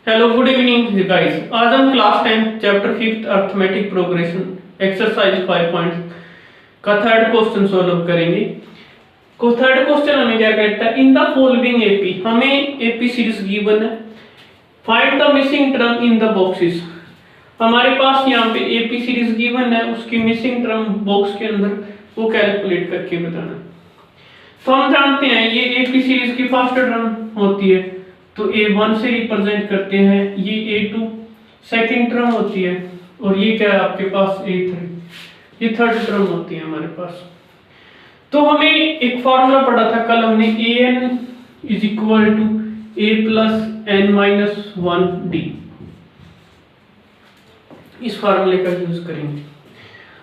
Hello good evening guys. आज हम class 10 chapter 5 arithmetic progression exercise 5 point का third question solve करेंगे। Third question हमें क्या कहता है, इन द फॉलोइंग एपी, हमें एपी सीरीज गिवन है, find the missing term in the boxes. हमारे पास यहाँ पे एपी सीरीज गिवन है, उसकी मिसिंग टर्म बॉक्स के अंदर वो कैलकुलेट करके बताना। तो हम जानते हैं ये एपी सीरीज की फर्स्ट टर्म होती है तो A1 से रिप्रेजेंट करते हैं, ये A2 सेकंड टर्म होती है और ये क्या है आपके पास A3, ये थर्ड टर्म होती है हमारे पास। तो हमें एक फॉर्मूला पढ़ा था कल हमने, AN is equal to A plus N minus 1D। इस फॉर्मूले का यूज करेंगे।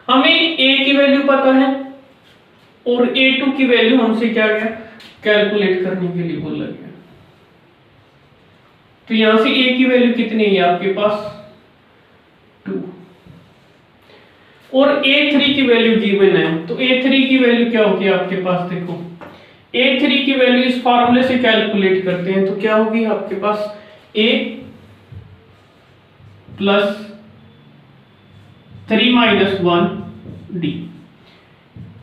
हमें A की वैल्यू पता है और A2 की वैल्यू हमसे क्या गया कैलकुलेट करने के लिए बोला गया। तो यहां से A की वैल्यू कितनी है आपके पास 2 और A3 की वैल्यू गिवन है। तो A3 की वैल्यू क्या होगी आपके पास, देखो A3 की वैल्यू इस फॉर्मूले से कैलकुलेट करते हैं तो क्या होगी आपके पास A plus 3 minus 1D,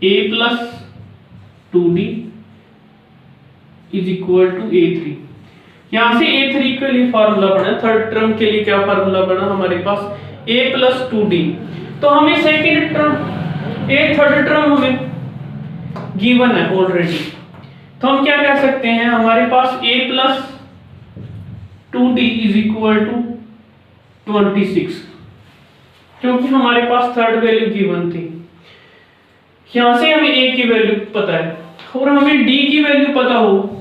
A plus 2D is equal to A3। यहां से A3 के लिए फार्मूला बना, थर्ड टर्म के लिए क्या फार्मूला बना हमारे पास A प्लस 2D। तो हमें सेकेंड टर्म थर्ड टर्म हमें गिवन है ऑलरेडी, तो हम क्या कह सकते हैं हमारे पास A plus 2D is equal to 26, क्योंकि हमारे पास थर्ड वैल्यू गिवन थी। यहां से हमें A की वैल्यू पता है और हमें D की वैल्यू पता हो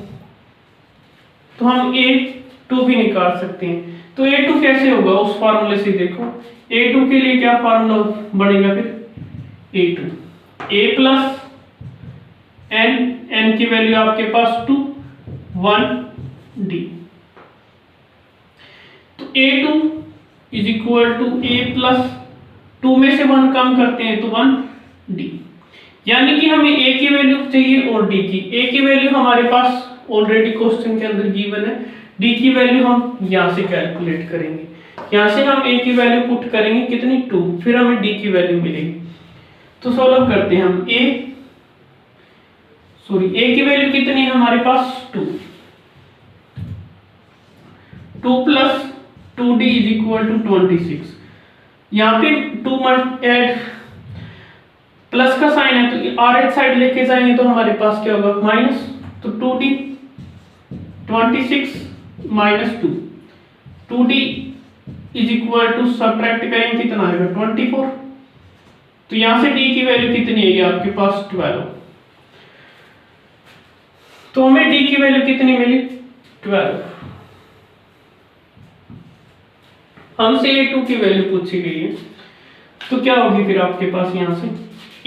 तो हम A2 भी निकाल सकते हैं। तो A2 कैसे होगा उस फार्मूले से, देखो A2 के लिए क्या फार्मूला बनेगा फिर A2 A प्लस N की वैल्यू आपके पास 2 1D। तो A2 is equal to A plus 2 में से 1 कम करते हैं तो 1D, यानी कि हमें A की वैल्यू चाहिए और D की। A की वैल्यू हमारे पास ऑलरेडी क्वेश्चन के अंदर गिवन है, D की वैल्यू हम यहां से कैलकुलेट करेंगे। यहां से हम A की वैल्यू पुट करेंगे कितनी 2, फिर हमें D की वैल्यू मिलेगी। तो सॉल्व करते हैं हम A की वैल्यू कितनी है हमारे पास 2 plus 2D is equal to 26। यहां पे 2 ऐड प्लस का साइन है तो RH साइड लेके जाएंगे तो हमारे पास क्या होगा माइनस, तो 2D 26 minus 2D is equal to subtract करेंगे कितना आएगा 24। तो यहां से D की वैल्यू कितनी आएगी आपके पास 12। तो हमें D की वैल्यू कितनी मिली 12। हमसे A2 की वैल्यू पूछी गई है तो क्या होगी फिर आपके पास यहां से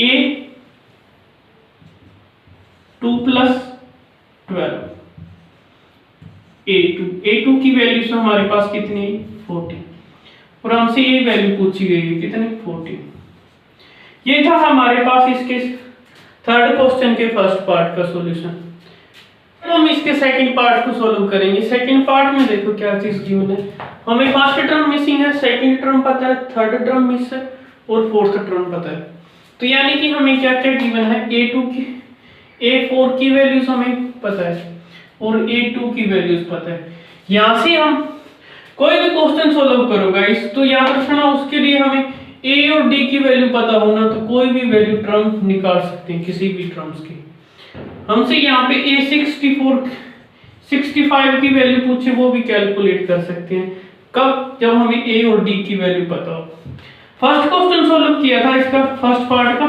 A2 प्लस 12 A2 की वैल्यू से हमारे पास कितनी है 14 और हमसे ये वैल्यू पूछी गई है कितनी 14। ये था हमारे पास इसके थर्ड क्वेश्चन के फर्स्ट पार्ट का सॉल्यूशन। हम इसके सेकंड पार्ट को सॉल्व करेंगे। सेकंड पार्ट में देखो क्या चीज गिवन है, हमें फर्स्ट टर्म मिसिंग है, सेकंड टर्म पता है, थर्ड टर्म मिस है और फोर्थ टर्म पता है। तो यानी कि हमें क्या क्या गिवन है, A2 की A4 की वैल्यूज हमें पता है और A2 की वैल्यूज पता है। यहां से हम कोई भी क्वेश्चन सॉल्व करो गाइस तो याद रखना उसके लिए हमें A और D की वैल्यू पता होना, तो कोई भी वैल्यू टर्म निकाल सकते हैं किसी भी टर्म्स की। हमसे यहाँ पे A64 65 की वैल्यू पूछे वो भी कैलकुलेट कर सकते हैं, कब, जब हमें A और D की वैल्यू पता हो। फर्स्ट क्वेश्चन सॉल्व किया था इसका फर्स्ट पार्ट का,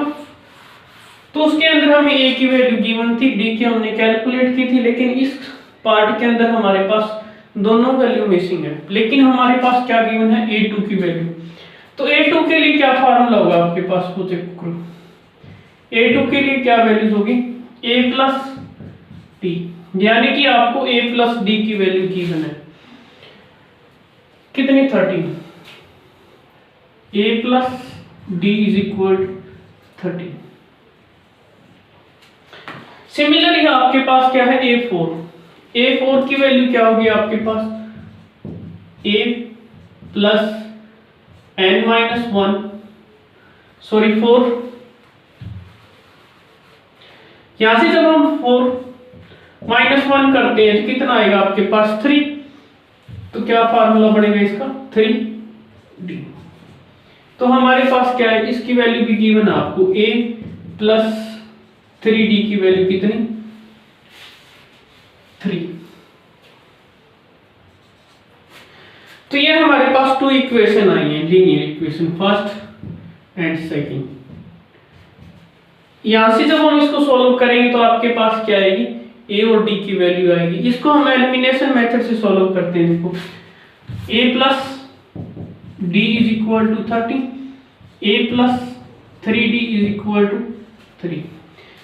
तो उसके अंदर हमें A की वैल्यू गिवन थी, D की हमने कैलकुलेट की थी, लेकिन इस पार्ट के अंदर हमारे पास दोनों वैल्यू मिसिंग है, लेकिन हमारे पास क्या गिवन है A2 की वैल्यू। तो A2 के लिए क्या फार्मूला होगा आपके पास, पूछे A2 के लिए क्या वैल्यूज होगी A प्लस D, यानी कि आपको A प्लस D की वैल्यू गिवन है कितनी 13। A plus D is equal 13। Similarly आपके पास क्या है A4 की वैल्यू क्या होगी आपके पास a plus n minus 1 sorry 4। यहां से जब हम 4 माइनस 1 करते हैं तो कितना आएगा आपके पास 3। तो क्या फार्मूला बनेगा इसका 3d। तो हमारे पास क्या है, इसकी वैल्यू भी गिवन है आपको a प्लस 3d की वैल्यू कितनी 3। तो ये हमारे पास 2 इक्वेशन आई हैं, linear equation first and second. यहां से जब हम इसको सॉल्व करेंगे तो आपके पास क्या आएगी, a और d की वैल्यू आएगी। इसको हम एलिमिनेशन मेथड से सॉल्व करते हैं। देखो a plus d is equal to 30, a plus 3d is equal to 3।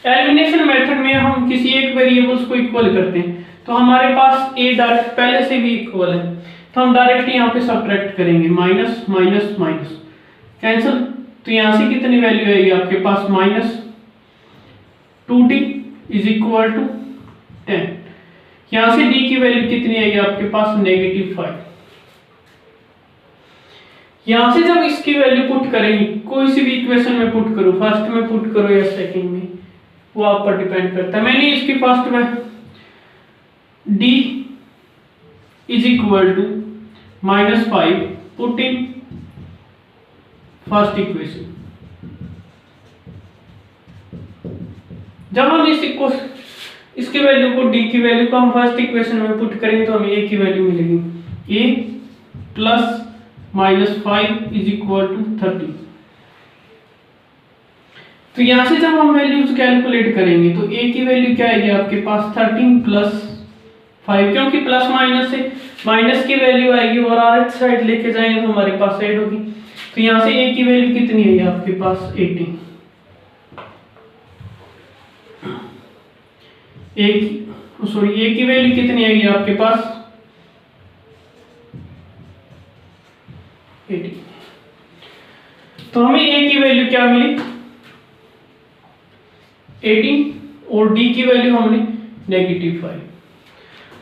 Elimination method में हम किसी एक वेरिएबल्स को इक्वल करते हैं तो हमारे पास a डायरेक्ट पहले से भी इक्वल है, तो हम डायरेक्ट यहाँ पे सब्ट्रैक्ट करेंगे, माइनस माइनस माइनस कैंसिल। तो यहाँ से कितनी वैल्यू आएगी आपके पास minus 2d is equal to 10। यहाँ से d की वैल्यू कितनी आएगी आपके पास नेगेटिव 5। यहाँ से जब इसकी वैल्यू पुट करेंगे, कोई सी भी इक्वेशन में पुट करो, फर्स्ट में पुट करो या सेकंड में, वो आप पर डिपेंड करता है। मैंने इसकी फर्स्ट में d is equal to -5 put in first equation. जब हम इसकी वैल्यू को d की वैल्यू को हम फर्स्ट इक्वेशन में पुट करेंगे तो हमें a की वैल्यू मिलेगी a plus -5 is equal to 30। तो यहां से जब हम वैल्यूज कैलकुलेट करेंगे तो a की वैल्यू क्या आएगी आपके पास 13 प्लस 5, क्योंकि प्लस माइनस से माइनस की वैल्यू आएगी और आर साइड लेके जाएंगे तो हमारे पास ऐड होगी। तो यहां से a की वैल्यू कितनी आएगी आपके पास 18। a की वैल्यू कितनी आएगी आपके पास 18। तो हमें a की वैल्यू क्या मिली 18 और d की वैल्यू हमने नेगेटिव 5।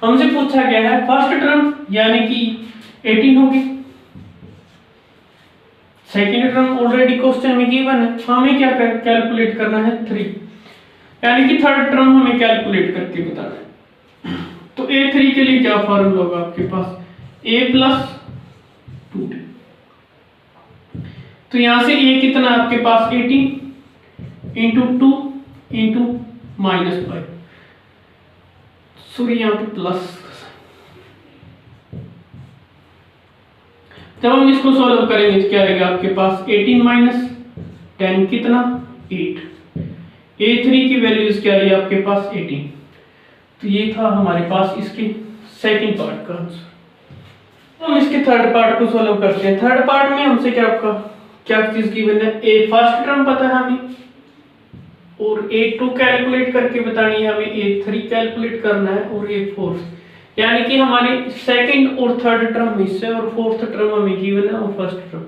हमसे पूछा गया है फर्स्ट टर्म यानी कि 18 होगी, सेकेंड टर्म ऑलरेडी क्वेश्चन में गिवन है, हमें क्या कैलकुलेट करना है 3, यानी कि थर्ड टर्म हमें कैलकुलेट करके बताना है। तो a3 के लिए क्या फॉर्मूला होगा आपके पास a प्लस 2d। तो यहां से a कितना आपके पास 18 इंटू 2 इंटू -5, सॉरी यहाँ पे प्लस। जब हम इसको सॉल्व करेंगे तो क्या आएगा आपके पास 18 माइनस 10 कितना 8। a3 की वैल्यूज क्या है आपके पास 18। तो ये था हमारे पास इसके सेकंड पार्ट का आंसर। हम इसके थर्ड पार्ट को सॉल्व करते हैं। थर्ड पार्ट में हमसे क्या चीज गिवन है, a फर्स्ट टर्म पता है हमें और a2 कैलकुलेट करके बतानी है हमें, a3 कैलकुलेट करना है और a4, यानी कि हमारे सेकंड और थर्ड टर्म इससे और फोर्थ टर्म हमें गिवन है और फर्स्ट टर्म।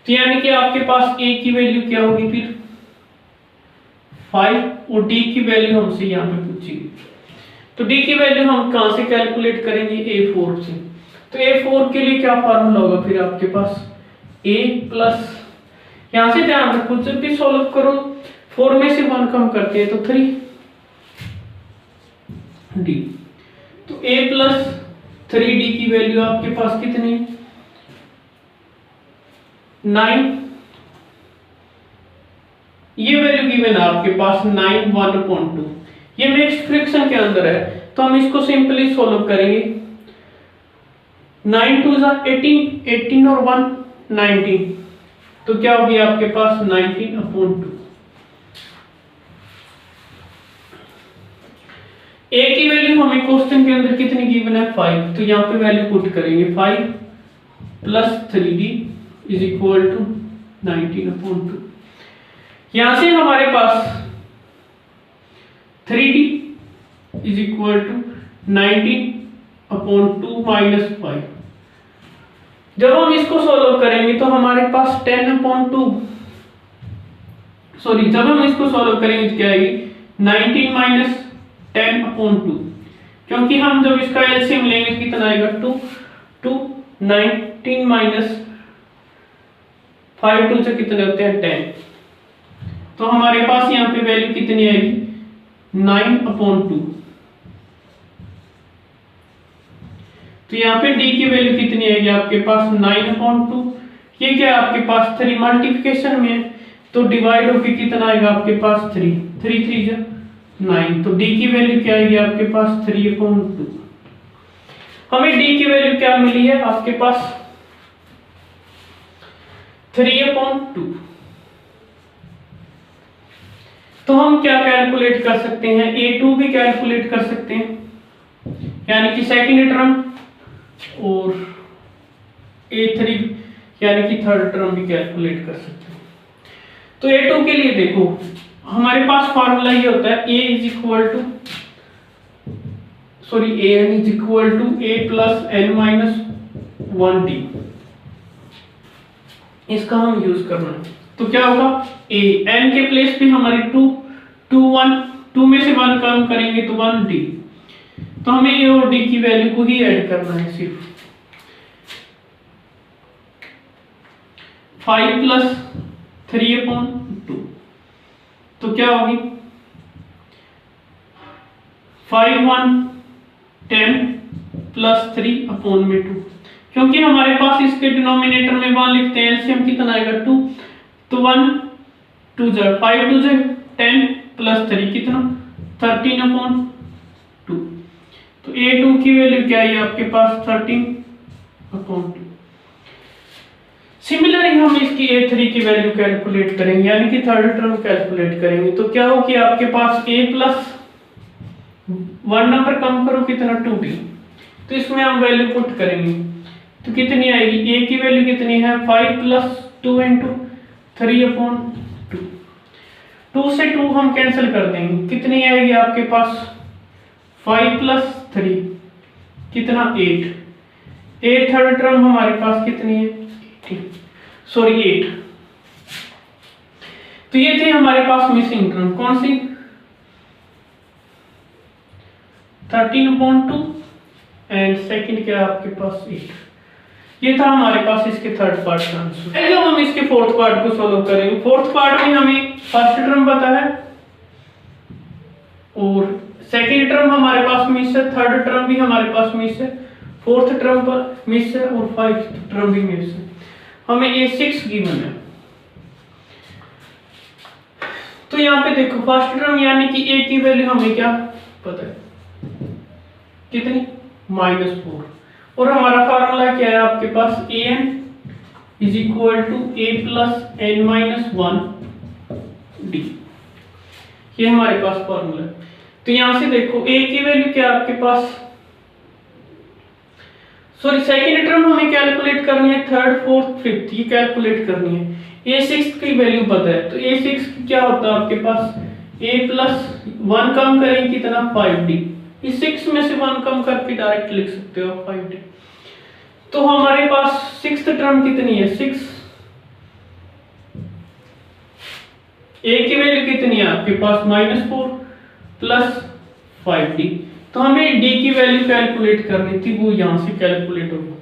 तो यानी कि आपके पास a की वैल्यू क्या होगी फिर 5 और d की वैल्यू हमसे यहाँ पे पूछी गई। तो d की वैल्यू हम कहां से कैलकुलेट करेंगे a4 से। तो a4 के लिए क्या फार्मूला होगा फिर आपके पास a प्लस, यहां से ध्यान रखो जब भी सॉल्व करो 4 में से 1 कम करते हैं तो 3d। तो a प्लस 3d की वैल्यू आपके पास कितनी 9। ये वैल्यू गिवन है आपके पास 9 1/2। ये मिक्स्ड फ्रैक्शन के अंदर है तो हम इसको सिंपली सॉल्व करेंगे। 9 2 18, 18 और 1 19, तो क्या होगी आपके पास 19/2। a की वैल्यू हमें क्वेश्चन के अंदर कितनी गिवन है 5, तो यहाँ पे वैल्यू पुट करेंगे 5 plus 3d is equal to 19/2। यहां से हमारे पास 3d is equal to 19/2 minus 5। जब हम इसको सॉल्व करेंगे तो हमारे पास 10/2, सॉरी जब हम इसको सॉल्व करेंगे तो क्या आएगी 19 माइनस 10/2, क्योंकि हम जब इसका एलसीएम लेंगे कितना आएगा 2 19 माइनस 5 2 से कितने होते हैं 10। तो हमारे पास यहाँ पे वैल्यू कितनी आएगी 9/2। तो यहाँ पे d की वैल्यू कितनी आएगी आपके पास 9/2। ये क्या आपके पास 3 मल्टीप्लिकेशन में है, तो डिवाइड होके कितना आएगा आपके पास 3 3 3 जा 9। तो d की वैल्यू क्या आएगी आपके पास 3/2। हमें d की वैल्यू क्या मिली है आपके पास 3/2। तो हम क्या कैलकुलेट कर सकते हैं a2 भी कैलकुलेट कर सकते हैं, यानी कि सेकंड टर्म, और a3 यानी कि थर्ड टर्म भी कैलकुलेट कर सकते हैं। तो a2 के लिए देखो हमारे पास फार्मूला ये होता है a is equal to an is equal to a plus n minus 1d। इसका हम यूज करना है। तो क्या होगा a n के प्लेस पे हमारी 2 में से 1 कम करेंगे तो 1d। तो हमें a और d की वैल्यू को ही ऐड करना है सिर्फ। 5 प्लस 3/2 तो क्या होगी 5 1 10 प्लस 3/2। क्योंकि हमारे पास इसके डिनोमिनेटर में 1 लिखते हैं, एलसीएम कितना आएगा 2। तो 1 2 जा 5 2 जा 10 प्लस 3 कितना 13/2। तो a2 की वैल्यू क्या है आपके पास 13/2। सिमिलरली हम इसकी a3 की वैल्यू कैलकुलेट करेंगे, यानी कि थर्ड टर्म कैलकुलेट करेंगे। तो क्या हो कि आपके पास a प्लस 1 नंबर कम करो कितना 2d। तो इसमें हम वैल्यू पुट करेंगे तो कितनी आएगी a की वैल्यू कितनी है 5 प्लस 2 इंटू 3/2। 2 से 2 हम कैंसिल कर देंगे, कितनी आएगी आपके पास 5 प्लस 3 कितना 8। a थर्ड टर्म हमारे पास कितनी है 8। तो ये थी हमारे पास मिसिंग टर्म, कौन सी 13/2 एंड सेकंड क्या आपके पास 8। ये था हमारे पास इसके थर्ड पार्ट का आंसर। जब हम इसके फोर्थ पार्ट को सॉल्व करेंगे, फोर्थ पार्ट में हमें फर्स्ट टर्म पता है और सेकंड टर्म हमारे पास मिस है, थर्ड टर्म भी हमारे पास मिस है, फोर्थ टर्म पर मिस है और फाइव टर्म भी मिस है। हमें a6 गिवन है। तो यहाँ पे देखो फर्स्ट टर्म यानी कि a की वैल्यू हमें क्या पता है कितनी -4, और हमारा फार्मूला क्या है आपके पास an is equal to a plus n minus 1d। ये हमारे पास फार्मूला है। तो यहां से देखो a की वैल्यू क्या आपके पास सेकंड टर्म हमें कैलकुलेट करनी है, थर्ड फोर्थ फिफ्थ ये कैलकुलेट करनी है। a6 की वैल्यू पता है, तो a6 क्या होता है आपके पास a प्लस 1 कम करेंगे कितना 5d। इस 6 में से 1 कम करके डायरेक्ट लिख सकते हो 5d। तो हमारे पास सिक्स्थ टर्म कितनी है 6। a की वैल्यू कितनी है आपके पास -4 प्लस 5d। तो हमें d की वैल्यू कैलकुलेट करनी थी, वो यहां से कैलकुलेट होगी।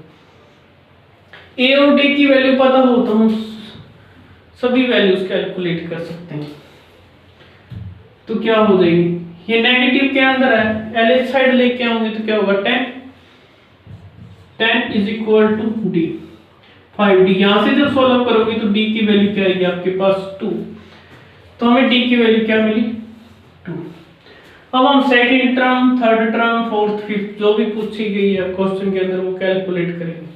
a और d की वैल्यू पता हो तो हम सभी वैल्यूज कैलकुलेट कर सकते हैं। तो क्या हो जाएगी, ये नेगेटिव के अंदर है, LH साइड लेके आऊंगे तो क्या होगा 10 is equal to d 5d। यहां से जब सॉल्व करोगे तो d की वैल्यू क्या आएगी आपके पास 2। तो हमें d की वैल्यू क्या मिली 2। अब हम second term, third term, fourth, fifth जो भी पूछी गई है क्वेश्चन के अंदर वो कैलकुलेट करेंगे।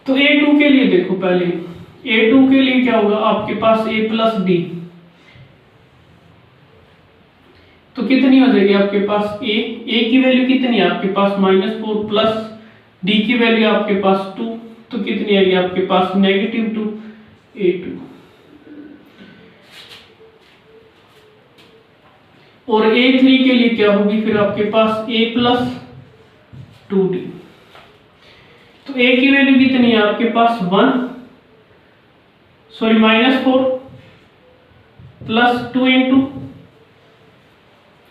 तो a2 के लिए देखो, पहले a2 के लिए क्या होगा आपके पास a प्लस d। तो कितनी हो जाएगी आपके पास a की वैल्यू कितनी है आपके पास -4 प्लस d की वैल्यू आपके पास 2, तो कितनी आएगी आपके पास -2 a2। और a3 के लिए क्या होगी फिर आपके पास a प्लस 2d। तो a की वैल्यू कितनी है आपके पास -4 प्लस 2 इंटू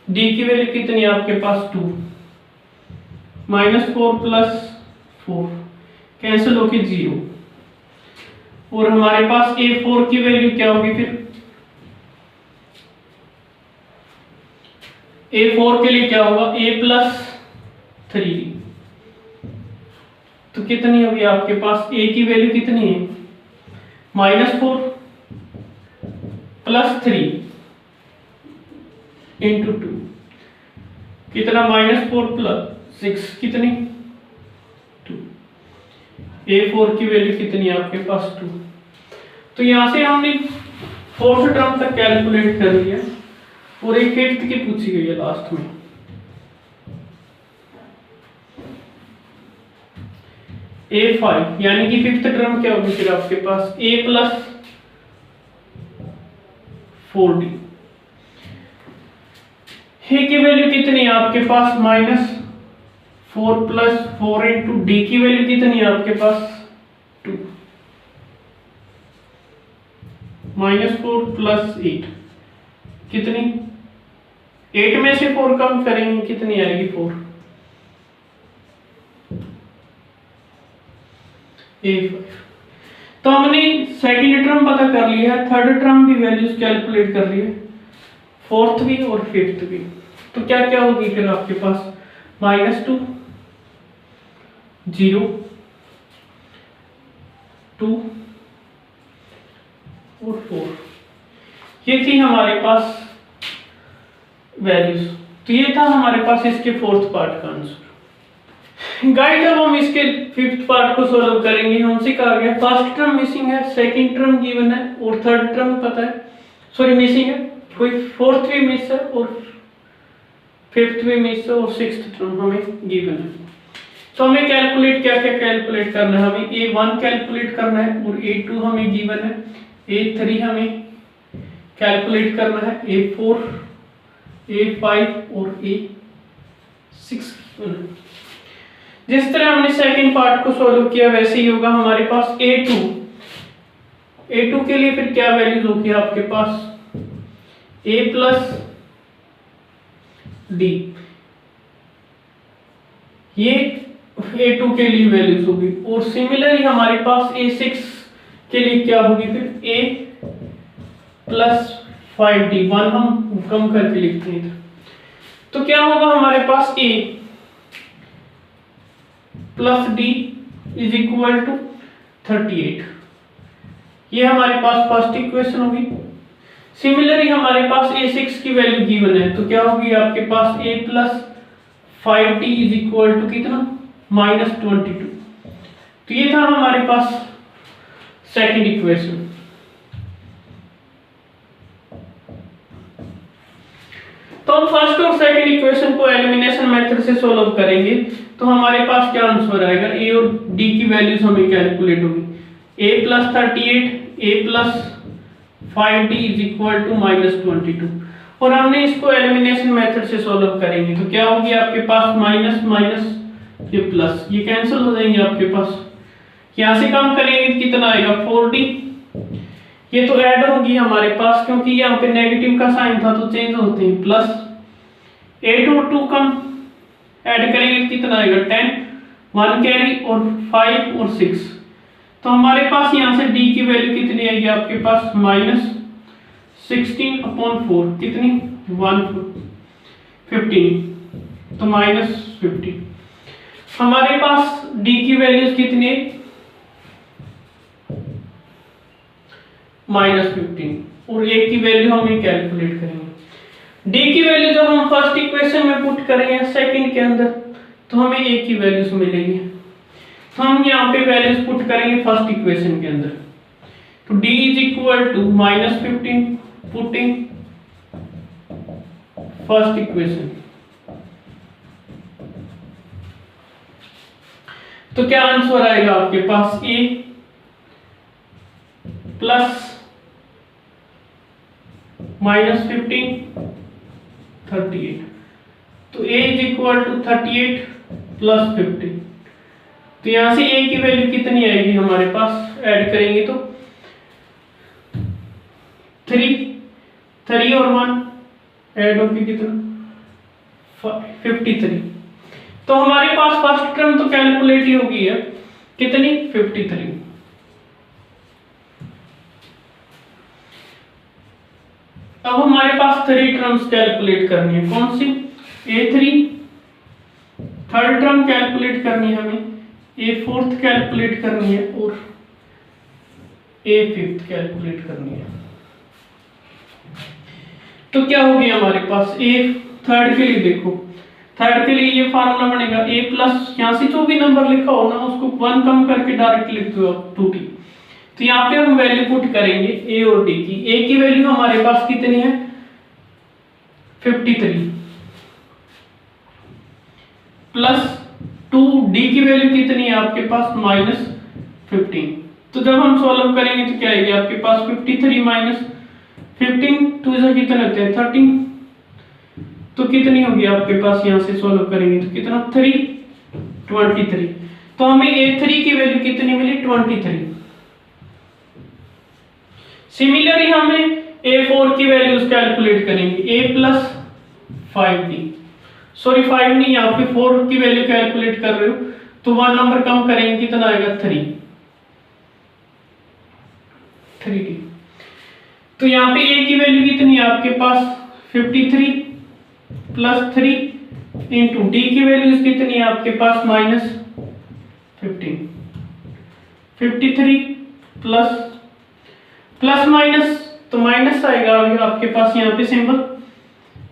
d की वैल्यू कितनी है आपके पास 2 -4 प्लस 4 कैंसिल होके 0, और हमारे पास A4 की वैल्यू क्या होगी फिर? A4 के लिए क्या होगा? A+3, तो कितनी होगी आपके पास? A की वैल्यू कितनी है? -4 + 3 × 2, कितना? -4 + 6 कितनी? 2। A4 की वैल्यू कितनी है आपके पास? 2। तो यहां से हमने 4th टर्म तक कैलकुलेट कर लिया, और एक 5th की पूछी गई है लास्ट में। A5 यानी कि 5th टर्म क्या होगी फिर आपके पास? A + 4D। A की वैल्यू कितनी है आपके पास? -4 + 4 × D की वैल्यू कितनी है आपके पास? 2। -4 + 8 कितनी? 8 में से 4 कम करेंगे, कितनी आएगी? 4। A5। तो हमने सेकंड टर्म पता कर लिया है, थर्ड टर्म भी वैल्यूज कैलकुलेट कर लिए, 4th भी और 5th भी। तो क्या क्या होगी फिर आपके पास? -2, 0, 2 और 4। ये थी हमारे पास वैल्यूज। तो ये था हमारे पास इसके 4th पार्ट का आंसर। गाइस, अब हम इसके 5th पार्ट को सॉल्व करेंगे। हमसे कहा गया फर्स्ट टर्म मिसिंग है, सेकंड टर्म गिवन है, और थर्ड टर्म पता है, सॉरी मिसिंग है, कोई 4th भी मिस है और 5th भी मिस है, और 6th टर्म हमें गिवन है। तो हमें कैलकुलेट क्या क्या कैलकुलेट करना है? हमें A1 कैलकुलेट करना है, और A2 हमें गिवन है, A3 हमें कैलकुलेट करना है, A4, A5 और A6। जिस तरह हमने सेकंड पार्ट को सॉल्व किया वैसे ही होगा हमारे पास। A2 के लिए फिर क्या वैल्यूज होगी आपके पास? A + D, ये A2 के लिए वैल्यूज होगी। और सिमिलरली हमारे पास A6 के लिए क्या होगी फिर? A + 5D, 1 हम कम करके लिखते हैं। तो क्या होगा हमारे पास? A + D = 38। ये हमारे पास फर्स्ट इक्वेशन होगी। सिमिलरली हमारे पास A6 की वैल्यू गिवन है, तो क्या होगी आपके पास? A + 5D = कितना? -22। तो ये था हमारे पास सेकंड इक्वेशन। तो हम फर्स्ट और सेकंड इक्वेशन को एलिमिनेशन मेथड से सॉल्व करेंगे, तो हमारे पास क्या आंसर आएगा? A और D की वैल्यूज हमें कैलकुलेट होगी। A + 38, A + 5D = -22, और हमने इसको एलिमिनेशन मेथड से सॉल्व करेंगे, तो क्या होगी आपके पास? माइनस माइनस ये प्लस, ये कैंसिल हो जाएंगे आपके पास। यहां से कम करेंगे कितना आएगा? 4D। ये तो ऐड होगी हमारे पास, क्योंकि यहाँ पे नेगेटिव का साइन था तो चेंज होते हैं, प्लस 8 और 2 कम ऐड करेंगे कितना आएगा? 10, 1 कैरी और 5 और 6। तो हमारे पास यहाँ से D की वैल्यू कितनी आएगी आपके पास? -16/4, कितनी? 115, तो -50। हमारे पास D की वैल्यूज कितनी है? -15, और A की वैल्यू हमें कैलकुलेट करेंगे। D की वैल्यू जब हम फर्स्ट इक्वेशन में पुट करेंगे सेकंड के अंदर, तो हमें A की वैल्यूज मिलेगी। तो हम यहाँ पे वैल्यूज पुट करेंगे फर्स्ट इक्वेशन के अंदर, तो D = -15 पुटिंग फर्स्ट इक्वेशन। तो क्या आंसर आएगा आपके पास? A + -15 38, तो A = 38 + 50। तो यहां से A की वैल्यू कितनी आएगी हमारे पास? ऐड करेंगे तो 3 और 1 ऐड होगी कितना? 53। तो हमारे पास फर्स्ट टर्म तो कैलकुलेट ही होगी है, कितनी 53। अब हमारे पास 3 टर्म्स कैलकुलेट करनी है। कौन सी? A3 थर्ड टर्म कैलकुलेट करनी है हमें, A4 कैलकुलेट करनी है और A5 कैलकुलेट करनी है। तो क्या हो गया हमारे पास? A थर्ड के लिए देखो, थर्ड के लिए ये फार्मूला बनेगा A प्लस, यहाँ से जो भी नंबर लिखा हो ना उसको 1 कम करके डायरेक्ट लिख दो 2D। तो यहाँ पे हम वैल्यू पुट करेंगे A और D की। A की वैल्यू हमारे पास कितनी है? 53 प्लस 2D की वैल्यू कितनी है आपके पास? -15। तो जब हम सॉल्व करेंगे तो क्या आएगी आपके पास? 53 माइनस 15, 2 से कितने होते हैं? 13। तो कितनी होगी आपके पास? यहां से सॉल्व करेंगे तो कितना? 23। तो हमें A3 की वैल्यू कितनी मिली? 23। सिमिलरली हमें A4 की वैल्यूज कैलकुलेट करेंगे। A प्लस 5D, सॉरी 5 नहीं, यहाँ पे 4 की वैल्यू कैलकुलेट कर रहे हो तो 1 नंबर कम करेंगे, कितना आएगा? 3D। तो यहाँ पे A की वैल्यू कितनी है आपके पास? 53 प्लस 3 इंटू D की वैल्यूज कितनी है आपके पास? -15। 53 प्लस प्लस माइनस तो माइनस आएगा आपके पास यहाँ पे सिंबल,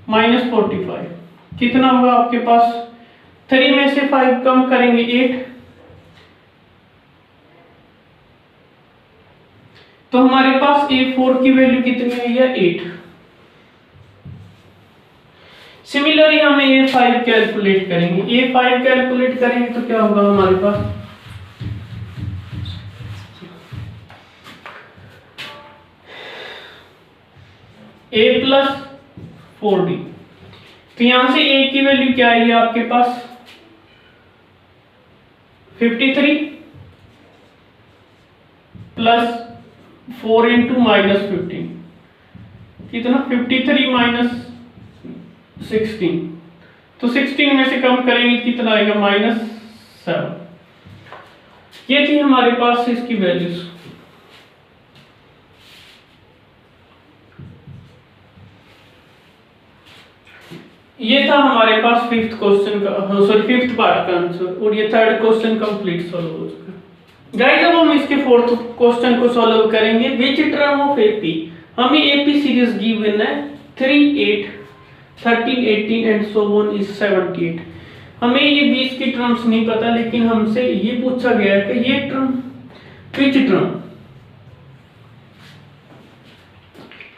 -45। कितना होगा आपके पास? 3 में से 5 कम करेंगे 8। तो हमारे पास A4 की वैल्यू कितनी आई है? 8। सिमिलरली हमें A5 कैलकुलेट करेंगे। A5 कैलकुलेट करेंगे तो क्या होगा हमारे पास? A plus 4D। तो यहां से A की वैल्यू क्या आई है आपके पास? 53 प्लस 4 इंटू -15, कितना? 53 माइनस 16। तो 16 में से कम करेंगे कितना आएगा? -7। ये थी हमारे पास इसकी वैल्यूज। ये था हमारे पास फिफ्थ क्वेश्चन का, सॉरी फिफ्थ पार्ट का आंसर, और ये थर्ड क्वेश्चन कंप्लीट सॉल्व हो चुका है। गाइस अब हम इसके फोर्थ क्वेश्चन को सॉल्व करेंगे। विच टर्म ऑफ एपी, हमें एपी सीरीज गिवन है 3, 8, 13, 18 एंड सो ऑन इज 78। हमें ये 20 की टर्म्स नहीं पता, लेकिन हमसे ये पूछा गया है कि ये टर्म विच टर्म,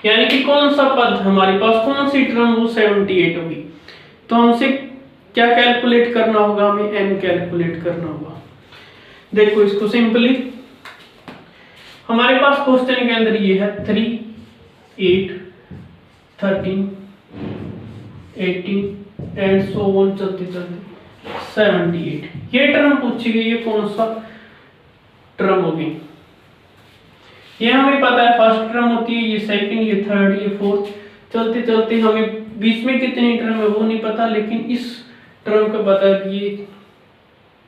यानी कि कौन सा पद हमारे पास, कौन सी टर्म वो 78 होगी। तो हमसे क्या कैलकुलेट करना होगा? हमें n कैलकुलेट करना होगा। देखो इसको सिंपली, हमारे पास क्वेश्चन के अंदर ये है 3, 8, 13, 18 एंड सो ऑन चलते चलते 78। ये टर्म पूछी गई है, कौन सा टर्म होगी। ये हमें पता है फर्स्ट टर्म होती है, ये सेकंड, ये थर्ड, ये फोर्थ, चलते चलते हमें बीच में कितनी टर्म है वो नहीं पता, लेकिन इस टर्म का पता है कि ये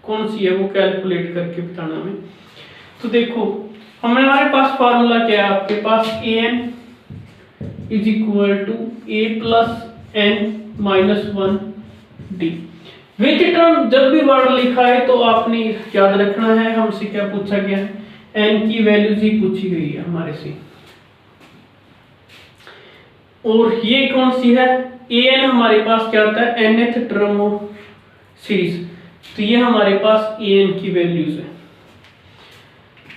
कौन सी है, वो कैलकुलेट करके बताना हमें। तो देखो हमारे पास फार्मूला क्या है आपके पास? an is equal to a plus n minus 1d। Which term, जब भी वर्ड लिखा है तो आपने याद रखना है हमसे क्या पूछा गया है, n की वैल्यूज ही पूछी गई है हमारे से। और ये कौन सी है? an हमारे पास क्या आता है? nth term of series. तो ये हमारे पास an की वैल्यूज है।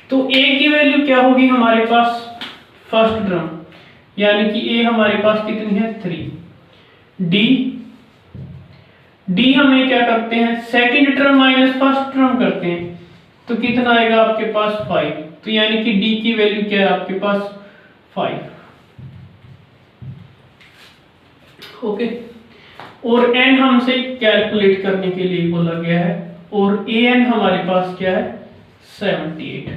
तो a की वैल्यू क्या होगी हमारे पास? फर्स्ट टर्म, यानी कि a हमारे पास कितनी है? 3। d हमें क्या करते हैं? Second term minus first term करते हैं, तो कितना आएगा आपके पास? 5। तो यानी कि d की वैल्यू क्या है आपके पास? 5। ओके, और n हमसे कैलकुलेट करने के लिए बोला गया है, और an हमारे पास क्या है? 78।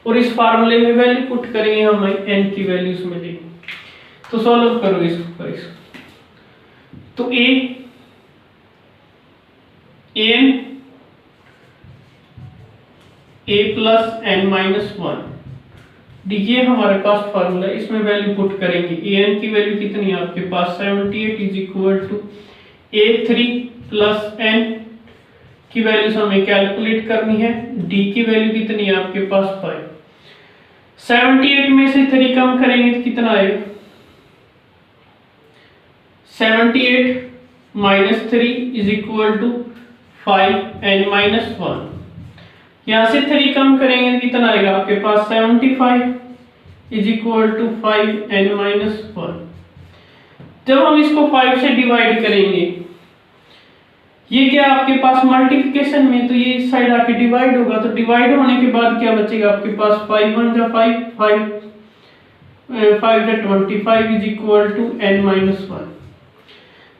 और इस फार्मूले में वैल्यू पुट करेंगे, हमें n की वैल्यूज मिलेगी। तो सॉल्व करो इसको। तो an a plus n minus one d, ये हमारे पास फार्मूला, इसमें वैल्यू पुट करेंगे। ए एन की वैल्यू कितनी है आपके पास 78 is equal to A3 plus n की वैल्यूज हमें कैलकुलेट करनी है। डी की वैल्यू कितनी है आपके पास 5। 78 में से 3 कम करेंगे तो कितना आएगा 78 minus 3 is equal to 5 n minus 1। यहां से 3 कम करेंगे तो कितना आएगा आपके पास 75 is equal to 5 n minus 1। जब हम इसको 5 से डिवाइड करेंगे, ये क्या आपके पास मल्टीप्लिकेशन में, तो ये इस साइड आके डिवाइड होगा, तो डिवाइड होने के बाद क्या बचेगा आपके पास 5 1 जा 5 5 5 जा 25 is equal to n minus 1।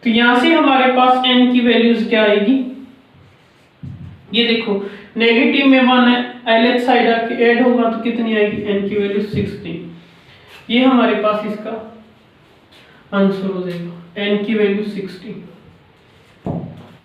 तो यहां से हमारे पास n की वैल्यूज क्या आएगी, ये देखो नेगेटिव में 1 है, LH साइड आके ऐड होगा तो कितनी आएगी n की वैल्यू 16। ये हमारे पास इसका आंसर हो जाएगा, n की वैल्यू 16।